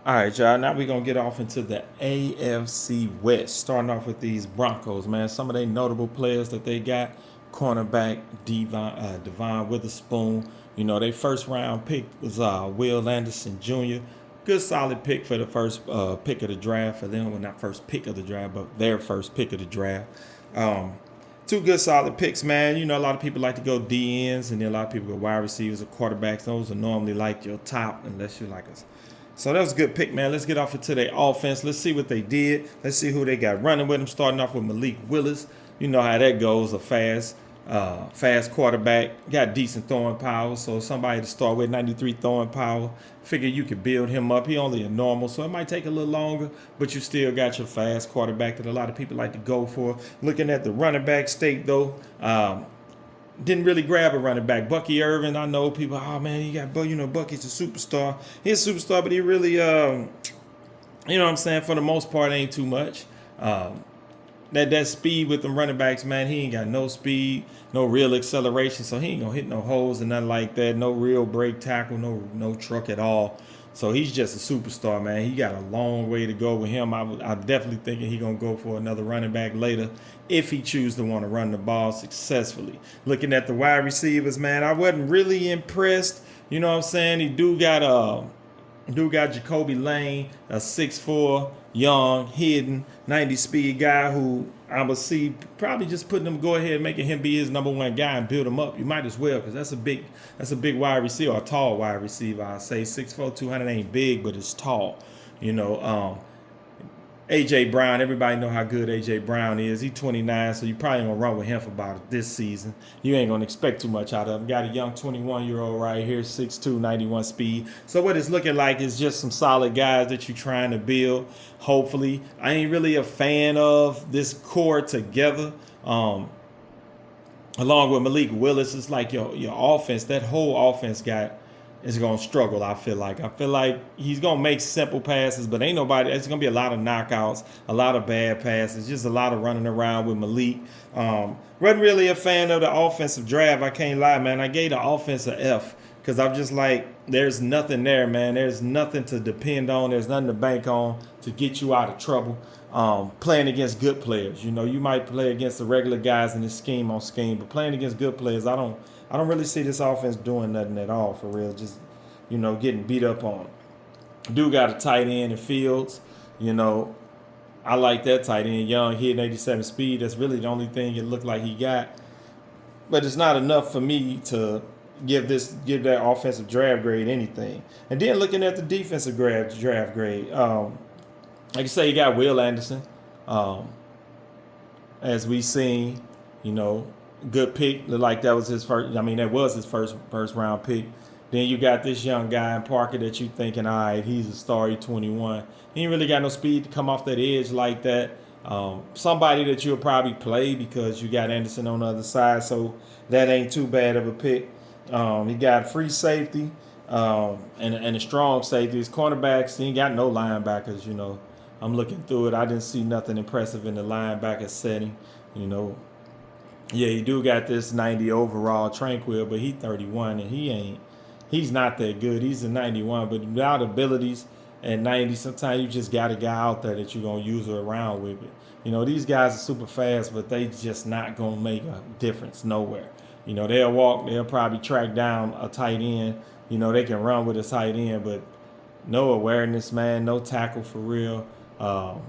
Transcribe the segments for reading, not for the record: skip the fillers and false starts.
All right, y'all. Now we're gonna get off into the AFC West. Starting off with these Broncos, man. Some of their notable players that they got: cornerback Devon Witherspoon. You know, their first round pick was Will Anderson Jr. Good solid pick for the first pick of the draft for them. Well, not first pick of the draft, but their first pick of the draft. Um, Two good solid picks, man. You know, a lot of people like to go DNs, and then a lot of people go wide receivers or quarterbacks. Those are normally like your top, unless you're like a. So that was a good pick, man. Let's get off into their offense. Let's see what they did. Let's see who they got running with them. Starting off with Malik Willis. You know how that goes. A fast quarterback. Got decent throwing power. So somebody to start with, 93 throwing power. Figure you could build him up. He only a normal, so it might take a little longer, but you still got your fast quarterback that a lot of people like to go for. Looking at the running back state, though, didn't really grab a running back. Bucky Irvin, I know people, oh man, Bucky's a superstar. He's a superstar, but he really, you know what I'm saying, for the most part, ain't too much. That speed with them running backs, man, he ain't got no speed, no real acceleration, so he ain't gonna hit no holes and nothing like that. No real break tackle, no truck at all. So he's just a superstar, man. He got a long way to go with him. I'm definitely thinking he gonna go for another running back later if he chooses to want to run the ball successfully. Looking at the wide receivers, man, I wasn't really impressed. You know what I'm saying? He do got Jacoby Lane, a 6'4", young, hidden, 90 speed guy who I'm going to see probably just putting him, go ahead and making him be his number one guy and build him up. You might as well, because that's a big wide receiver, a tall wide receiver. I say 6'4", 200 ain't big, but it's tall. You know, AJ Brown, everybody know how good AJ Brown is. He's 29, so you probably ain't gonna run with him for about this season. You ain't gonna expect too much out of him. Got a young 21-year-old right here, 6'2", 91 speed. So what it's looking like is just some solid guys that you're trying to build. Hopefully, I ain't really a fan of this core together. Along with Malik Willis, it's like your offense. That whole offense is gonna struggle. I feel like he's gonna make simple passes, but ain't nobody. It's gonna be a lot of knockouts, a lot of bad passes, just a lot of running around with Malik. Wasn't really a fan of the offensive draft. I can't lie, man. I gave the offense a F because I'm just like, there's nothing there, man. There's nothing to depend on. There's nothing to bank on to get you out of trouble. Playing against good players, you know, you might play against the regular guys in this scheme on scheme, but playing against good players, I don't really see this offense doing nothing at all for real. Just, you know, getting beat up on. Dude got a tight end in Fields. You know, I like that tight end, young, hitting 87 speed. That's really the only thing it looked like he got. But it's not enough for me to give that offensive draft grade anything. And then looking at the defensive draft grade, like I say, you got Will Anderson, um, as we seen, you know, good pick. Looked like that was his first. I mean, that was his first round pick. Then you got this young guy in Parker that you thinking, all right, he's a star, he's 21. He ain't really got no speed to come off that edge like that. Somebody that you'll probably play because you got Anderson on the other side, so that ain't too bad of a pick. He got free safety and a strong safety. His cornerbacks, he ain't got no linebackers, you know. I'm looking through it. I didn't see nothing impressive in the linebacker setting, you know. Yeah, he do got this 90 overall Tranquil, but he 31 and he's not that good. He's a 91, but without abilities at 90, sometimes you just got a guy out there that you're gonna use around with it. You know, these guys are super fast, but they just not gonna make a difference nowhere. You know, they'll probably track down a tight end. You know, they can run with a tight end, but no awareness, man, no tackle for real. Um,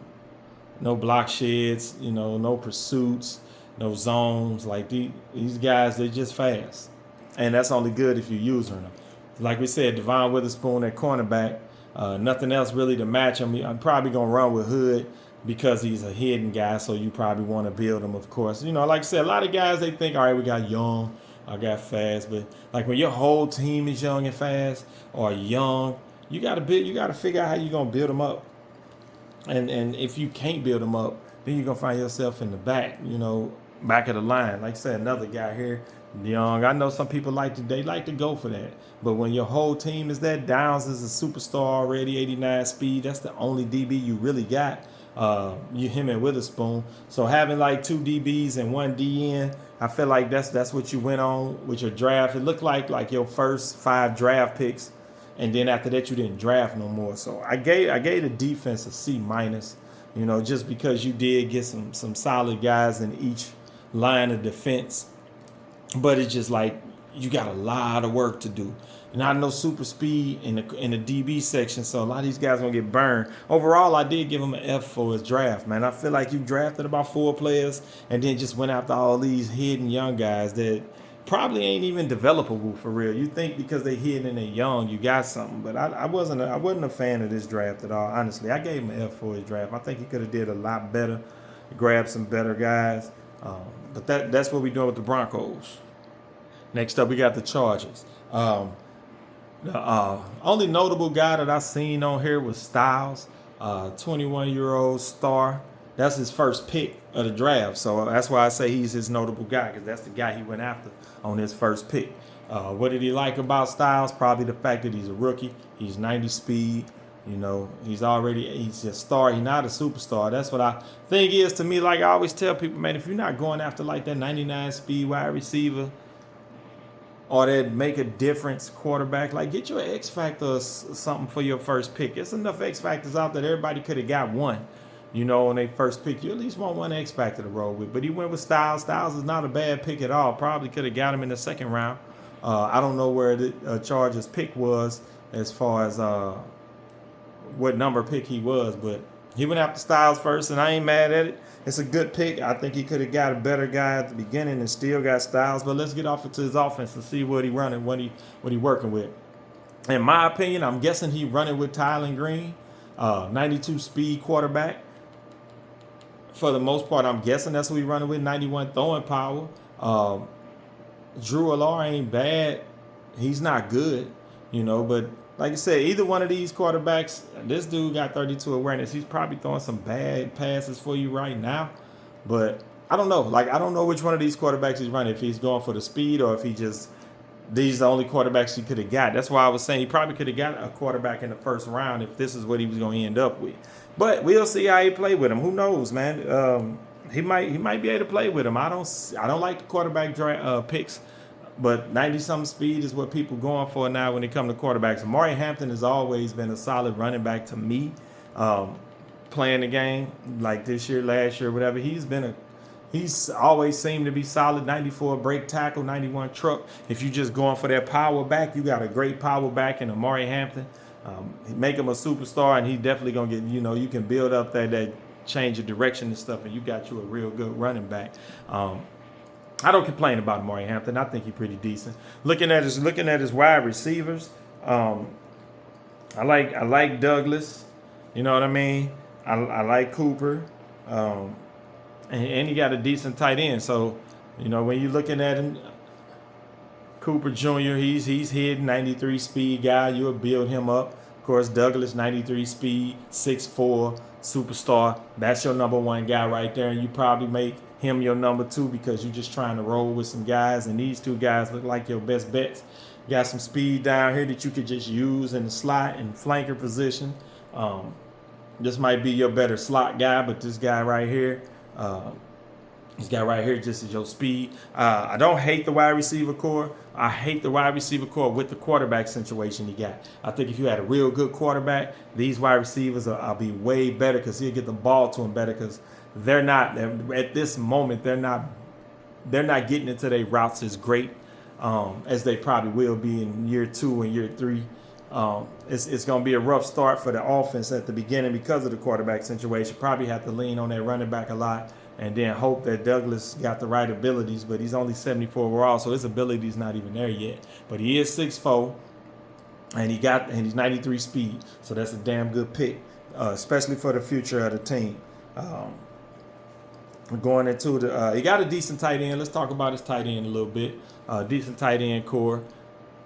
no block sheds, you know, no pursuits, no zones. Like these guys, they're just fast. And that's only good if you're using them. Like we said, Devon Witherspoon at cornerback. Nothing else really to match him. I'm probably going to run with Hood because he's a hidden guy, so you probably want to build him, of course. You know, like I said, a lot of guys, they think, all right, we got young, I got fast. But like when your whole team is young and fast or young, you got to figure out how you're going to build them up. And if you can't build them up, then you're gonna find yourself in the back, you know, back of the line. Like I said, another guy here, Young. I know some people like to go for that, but when your whole team is that, Downs is a superstar already, 89 speed. That's the only DB you really got. Him and Witherspoon. So having like two DBs and one DN, I feel like that's what you went on with your draft. It looked like your first 5 draft picks. and then after that you didn't draft no more. So I gave the defense a C minus, just because you did get some solid guys in each line of defense, but it's just like you got a lot of work to do. Not no super speed in the DB section, so a lot of these guys gonna get burned. Overall, I did give him an F for his draft, man. I feel like you drafted about 4 players and then just went after all these hidden young guys that probably ain't even developable for real. You think because they hidden and they young, you got something, but I wasn't a fan of this draft at all. Honestly, I gave him an F for his draft. I think he could have did a lot better, grabbed some better guys, but that's what we doing with the Broncos. Next up, we got the Chargers. The only notable guy that I seen on here was Styles, 21-year-old star. That's his first pick of the draft, so that's why I say he's his notable guy, because that's the guy he went after on his first pick. What did he like about Styles? Probably the fact that he's a rookie. He's 90 speed. He's a star. He's not a superstar. That's what I think is to me. Like I always tell people, man, if you're not going after like that 99 speed wide receiver, or that make a difference quarterback, like get your X factor or something for your first pick. It's enough X factors out there. Everybody could have got one, when they first pick. You at least want one X factor to roll with. But he went with Styles. Styles is not a bad pick at all. Probably could have got him in the second round. I don't know where the Chargers pick was as far as what number pick he was, but he went after Styles first, and I ain't mad at it. It's a good pick. I think he could have got a better guy at the beginning and still got Styles. But let's get off into his offense and see what he running, what he working with. In my opinion, I'm guessing he running with Tylen Green, 92 speed quarterback. For the most part, I'm guessing that's what he running with. 91 throwing power. Drew Allar ain't bad. He's not good, but like I said, either one of these quarterbacks, this dude got 32 awareness. He's probably throwing some bad passes for you right now. But I don't know. Like, I don't know which one of these quarterbacks he's running, if he's going for the speed or if these are the only quarterbacks he could have got. That's why I was saying he probably could have got a quarterback in the first round if this is what he was going to end up with. But we'll see how he play with him. Who knows, man? He might be able to play with him. I don't like the quarterback picks. But 90-something speed is what people going for now when it comes to quarterbacks. Amari Hampton has always been a solid running back to me. Playing the game like this year, last year, whatever. He's always seemed to be solid. 94 break tackle, 91 truck. If you're just going for that power back, you got a great power back in Amari Hampton. Make him a superstar, and he definitely gonna get. You can build up that change of direction and stuff, and you got you a real good running back. I don't complain about Amari Hampton. I think he's pretty decent. Looking at his wide receivers, I like Douglas. You know what I mean? I like Cooper, and he got a decent tight end. So, when you're looking at him, Cooper Jr., he's hidden 93 speed guy. You'll build him up. Of course, Douglas 93 speed, 6'4", superstar. That's your number one guy right there, and you probably make him your number 2 because you're just trying to roll with some guys, and these 2 guys look like your best bets. Got some speed down here that you could just use in the slot and flanker position. This might be your better slot guy, but this guy right here just is your speed. I don't hate the wide receiver core. I hate the wide receiver core with the quarterback situation he got. I think if you had a real good quarterback, these wide receivers will be way better because he'll get the ball to them better because they're not at this moment. They're not getting into their routes as great as they probably will be in year 2 and year 3. It's going to be a rough start for the offense at the beginning because of the quarterback situation. Probably have to lean on that running back a lot and then hope that Douglas got the right abilities. But he's only 74 overall, so his ability's not even there yet. But he is 6'4", and he's 93 speed, so that's a damn good pick, especially for the future of the team. Going into he got a decent tight end. Let's talk about his tight end a little bit. Decent tight end core.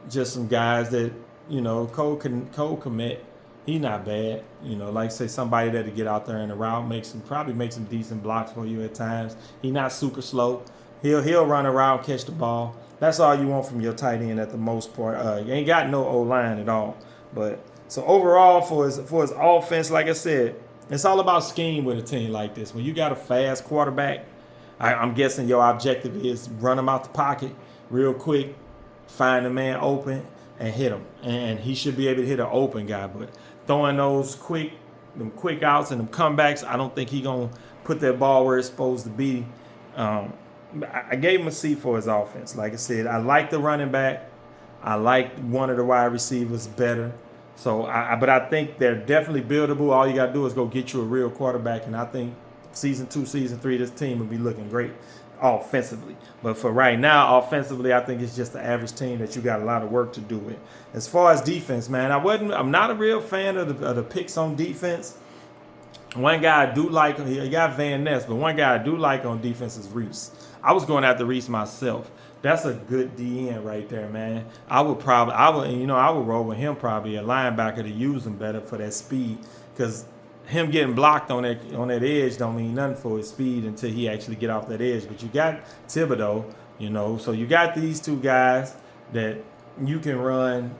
Just some guys that, Cole Kmet, he not bad. Like say somebody that'll get out there in the route, probably make some decent blocks for you at times. He not super slow. He'll run around, catch the ball. That's all you want from your tight end at the most part. You ain't got no O-line at all. But so overall for his offense, like I said, it's all about scheme with a team like this. When you got a fast quarterback, I'm guessing your objective is run him out the pocket real quick, find the man open, and hit him. And he should be able to hit an open guy. But throwing them quick outs and them comebacks, I don't think he gonna put that ball where it's supposed to be. I gave him a C for his offense. Like I said, I like the running back. I like one of the wide receivers better. So, but I think they're definitely buildable. All you got to do is go get you a real quarterback, and I think season 2, season 3, this team will be looking great offensively. But for right now, offensively, I think it's just the average team that you got a lot of work to do with. As far as defense, man, I'm not a real fan of the picks on defense. One guy I do like, he got Van Ness, but one guy I do like on defense is Reese. I was going after Reese myself. That's a good DN right there, man. I would roll with him probably a linebacker to use him better for that speed, because him getting blocked on that edge don't mean nothing for his speed until he actually get off that edge. But you got Thibodeau, so you got these two guys that you can run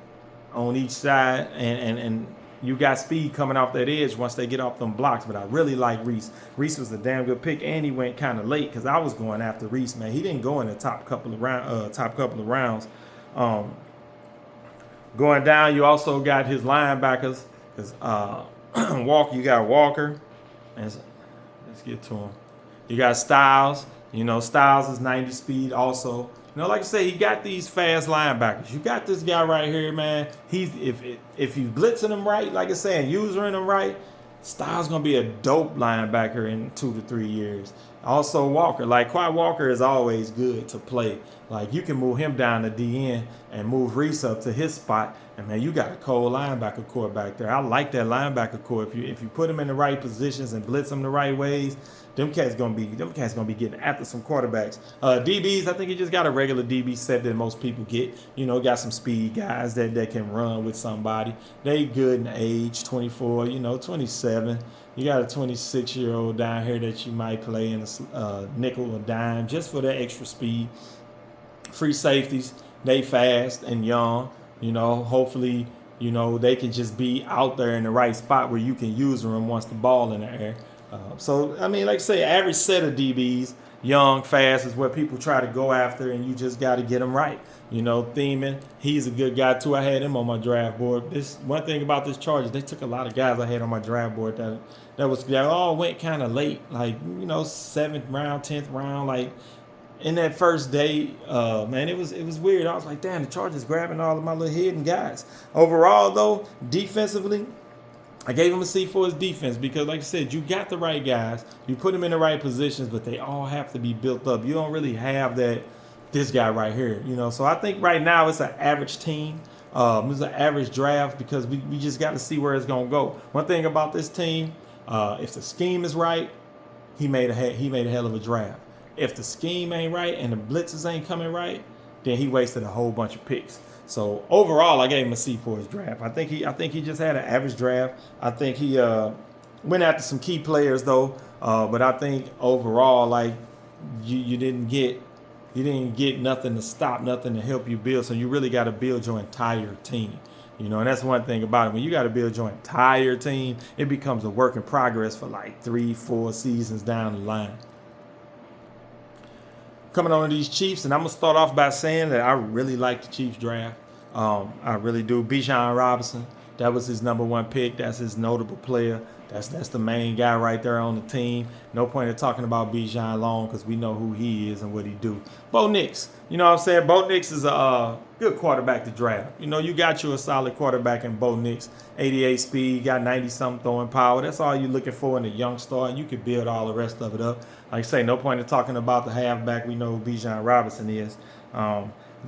on each side, and you got speed coming off that edge once they get off them blocks. But I really like Reese. Reese was a damn good pick, and he went kind of late because I was going after Reese, man. He didn't go in the top couple of rounds. Going down, you also got his linebackers, because Walker, you got Walker, and let's get to him. You got Styles. Styles is 90 speed also. Like I say, he got these fast linebackers. You got this guy right here, man. He's if you blitzing him right, like I say, and using him right, Styles gonna be a dope linebacker in 2 to 3 years. Also Walker, like Quay Walker is always good to play. Like you can move him down to DN and move Reese up to his spot, and man, you got a cold linebacker core back there. I like that linebacker core. If you put them in the right positions and blitz them the right ways, them cats gonna be getting after some quarterbacks. DBs, I think he just got a regular DB set that most people get. Got some speed guys that can run with somebody. They good in age, 24, 27. You got a 26-year-old down here that you might play in a nickel or dime just for that extra speed. Free safeties, they fast and young. Hopefully, they can just be out there in the right spot where you can use them once the ball in the air. So, I mean, like I say, average set of DBs, young, fast, is what people try to go after, and you just got to get them right. Thiemann, he's a good guy, too. I had him on my draft board. This one thing about this Chargers, they took a lot of guys I had on my draft board that all went kind of late, like, 7th round, 10th round, like, in that first day, man, it was weird. I was like, damn, the Chargers grabbing all of my little hidden guys. Overall, though, defensively, I gave him a C for his defense because, like I said, you got the right guys. You put them in the right positions, but they all have to be built up. You don't really have this guy right here, So I think right now it's an average team. It's an average draft because we just got to see where it's going to go. One thing about this team, if the scheme is right, he made a hell of a draft. If the scheme ain't right and the blitzes ain't coming right, then he wasted a whole bunch of picks. So overall, I gave him a C for his draft. I think he just had an average draft. I think he went after some key players though, but I think overall, like you didn't get nothing to stop, nothing to help you build. So you really got to build your entire team. And that's one thing about it. When you got to build your entire team, it becomes a work in progress for like 3-4 seasons down the line. Coming on to these Chiefs, and I'm going to start off by saying that I really like the Chiefs draft. I really do. Bijan Robinson, that was his number 1 pick. That's his notable player. That's the main guy right there on the team. No point in talking about Bijan long because we know who he is and what he do. Bo Nix, you know what I'm saying? Bo Nix is a good quarterback to draft. You got you a solid quarterback in Bo Nix. 88 speed, got 90-something throwing power. That's all you're looking for in a young star, and you can build all the rest of it up. Like I say, no point in talking about the halfback. We know who Bijan Robinson is.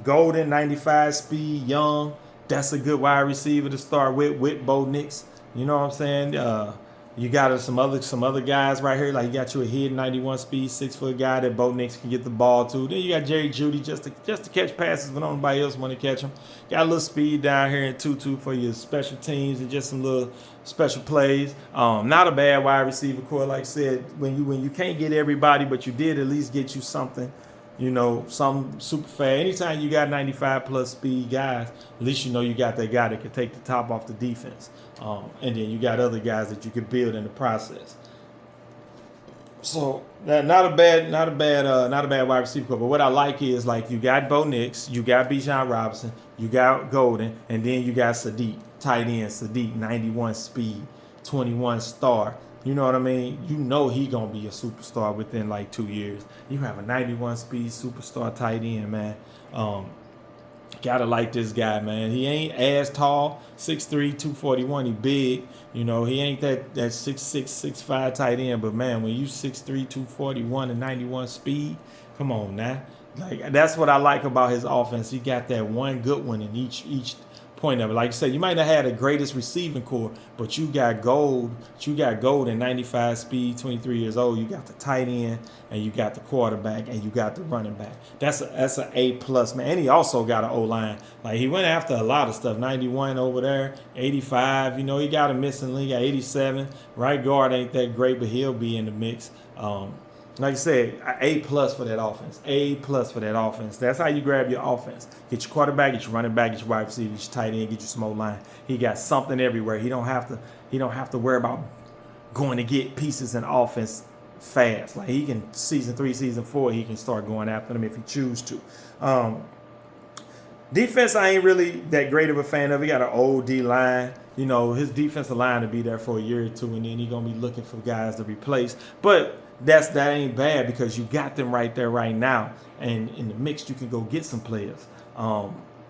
Golden, 95 speed, young. That's a good wide receiver to start with Bo Nix. You know what I'm saying? You got some other guys right here. Like you got you a hidden 91 speed, 6-foot guy that Bo Nix can get the ball to. Then you got Jerry Jeudy just to catch passes when nobody else want to catch them. Got a little speed down here in 2-2 for your special teams and just some little special plays. Not a bad wide receiver core. Like I said, when you can't get everybody, but you did at least get you something. Some super fast. Anytime you got 95 plus speed guys, at least you got that guy that can take the top off the defense. And then you got other guys that you can build in the process. So not a bad wide receiver core. But what I like is like you got Bo Nix, you got Bijan Robinson, you got Golden, and then you got Sadiq, tight end Sadiq, 91 speed, 21 star. You know what I mean? You know he gonna be a superstar within like 2 years. You have a 91 speed superstar tight end, man. Gotta like this guy, man. He ain't as tall, 6'3", 241. He big. You know, he ain't that 6'6", 6'5" tight end. But man, when you 6'3", 241 and 91 speed, come on now. Like that's what I like about his offense. He got that one good one in each point of it. Like I said, you might not have the greatest receiving core, but you got gold. You got gold in 95 speed, 23 years old. You got the tight end, and you got the quarterback, and you got the running back. That's an A plus, man. And he also got an O line. Like he went after a lot of stuff. 91 over there, 85. You know, he got a missing link. Got 87. Right guard ain't that great, but he'll be in the mix. Like I said, A plus for that offense. A plus for that offense. That's how you grab your offense. Get your quarterback, get your running back, get your wide receiver, get your tight end, get your small line. He got something everywhere. He don't have to worry about going to get pieces in offense fast. Like he can season 3, season 4, he can start going after them if he choose to. Defense, I ain't really that great of a fan of. He got an old D line. You know, his defensive line will be there for a year or two, and then he's gonna be looking for guys to replace. But that ain't bad because you got them right there right now, and in the mix you can go get some players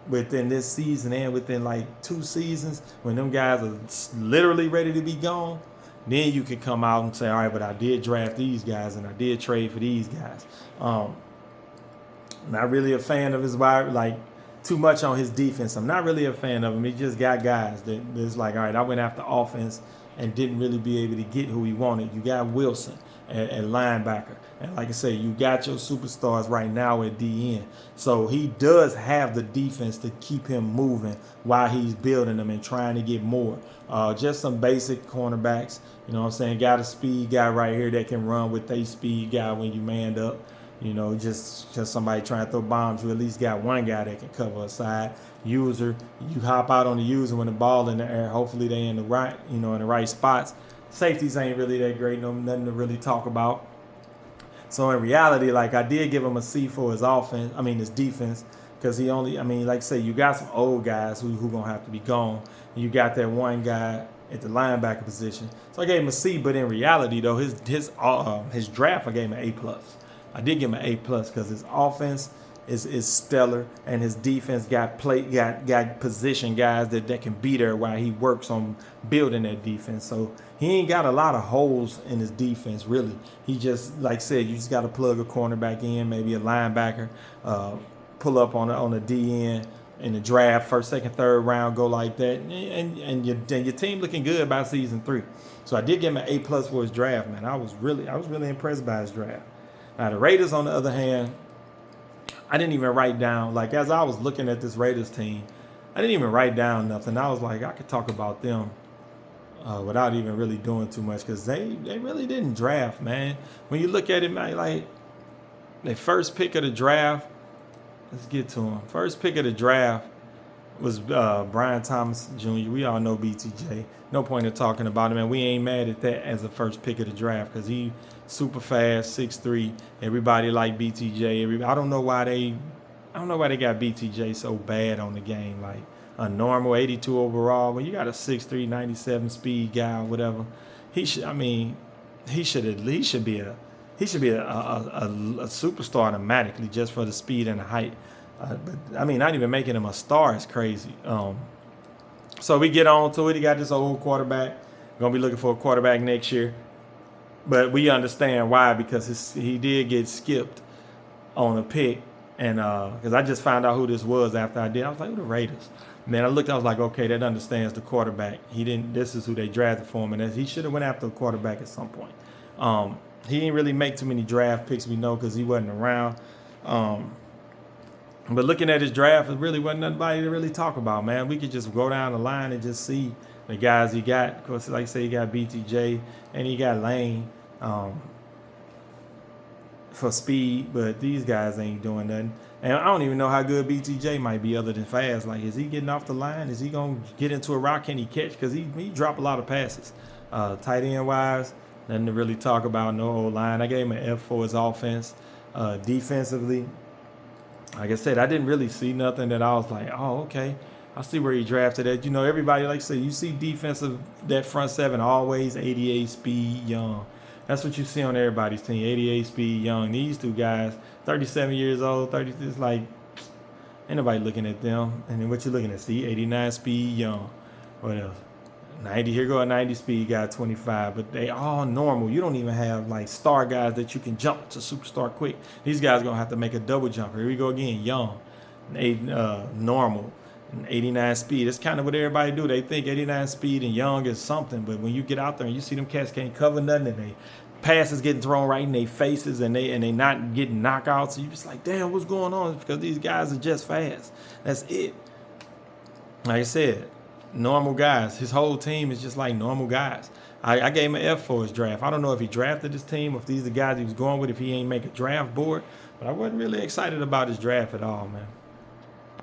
within this season and within like 2 seasons when them guys are literally ready to be gone. Then you can come out and say, all right, but I did draft these guys and I did trade for these guys. Not really a fan of his wide, like too much on his defense. I'm not really a fan of him. He just got guys that's like, all right, I went after offense and didn't really be able to get who he wanted. You got Wilson at linebacker. And like I say, you got your superstars right now at DN. So he does have the defense to keep him moving while he's building them and trying to get more. Just some basic cornerbacks. You know what I'm saying? Got a speed guy right here that can run with a speed guy when you manned up. You know, just somebody trying to throw bombs. You at least got one guy that can cover a side. User, you hop out on the user when the ball in the air. Hopefully they in the right, in the right spots. Safeties ain't really that great. Nothing to really talk about. So in reality, like I did give him a C for his offense. I mean his defense, because he only. I mean, like I say, you got some old guys who gonna have to be gone. You got that one guy at the linebacker position. So I gave him a C. But in reality, though, his draft I gave him an A plus. I did give him an A plus because his offense is stellar and his defense got position guys that can be there while he works on building that defense. So he ain't got a lot of holes in his defense really. He just, like I said, you just got to plug a cornerback in, maybe a linebacker, pull up on a DN in the draft, first, second, third round, go like that, and your team looking good by season 3. So I did give him an A plus for his draft, man. I was really impressed by his draft. Now, the Raiders, on the other hand, I didn't even write down, like, as I was looking at this Raiders team, I didn't even write down nothing. I was like, I could talk about them without even really doing too much because they really didn't draft, man. When you look at it, man, like, the first pick of the draft, let's get to him. First pick of the draft was Brian Thomas Jr. We all know BTJ. No point in talking about him, and we ain't mad at that as the first pick of the draft because he super fast, 6'3". Everybody like BTJ. I don't know why they got BTJ so bad on the game. Like a normal 82 overall, when you got a 6'3", 97 speed guy or whatever, he should be a superstar automatically just for the speed and the height. But I mean, not even making him a star is crazy. So we get on to it. He got this old quarterback. Gonna be looking for a quarterback next year. But we understand why, because he did get skipped on a pick. And because I just found out who this was after I did. I was like, who the Raiders? And then I looked, I was like, okay, that understands the quarterback. This is who they drafted for him. And he should have went after a quarterback at some point. He didn't really make too many draft picks, we know, because he wasn't around. But looking at his draft, it really wasn't nobody to really talk about, man. We could just go down the line and just see the guys he got. Of course, like I say, he got BTJ and he got Lane for speed, but these guys ain't doing nothing. And I don't even know how good BTJ might be other than fast. Like, is he getting off the line? Is he going to get into a route? Can he catch? Because he dropped a lot of passes. Tight end wise, nothing to really talk about. No old line. I gave him an F for his offense. Defensively, Like I said, I didn't really see nothing that I was like, oh, okay. I see where he drafted at. You know, everybody, like I said, you see defensive, that front seven, always 88 speed, young. That's what you see on everybody's team, 88 speed, young. These two guys, 37 years old, 30, it's like, ain't nobody looking at them. And then what you looking at, see, 89 speed, young. What else? 90, here go a 90 speed guy, 25, but they all normal. You don't even have like star guys that you can jump to superstar quick. These guys gonna have to make a double jumper. Here we go again, young, normal, 89 speed. That's kind of what everybody do. They think 89 speed and young is something, but when you get out there and you see them cats can't cover nothing, and they passes getting thrown right in their faces, and they not getting knockouts, and you just like, damn, what's going on? It's because these guys are just fast. That's it. Like I said, normal guys. His whole team is just like normal guys. I gave him an F for his draft. I don't know if he drafted his team, if these are the guys he was going with, if he ain't make a draft board, but I wasn't really excited about his draft at all, man.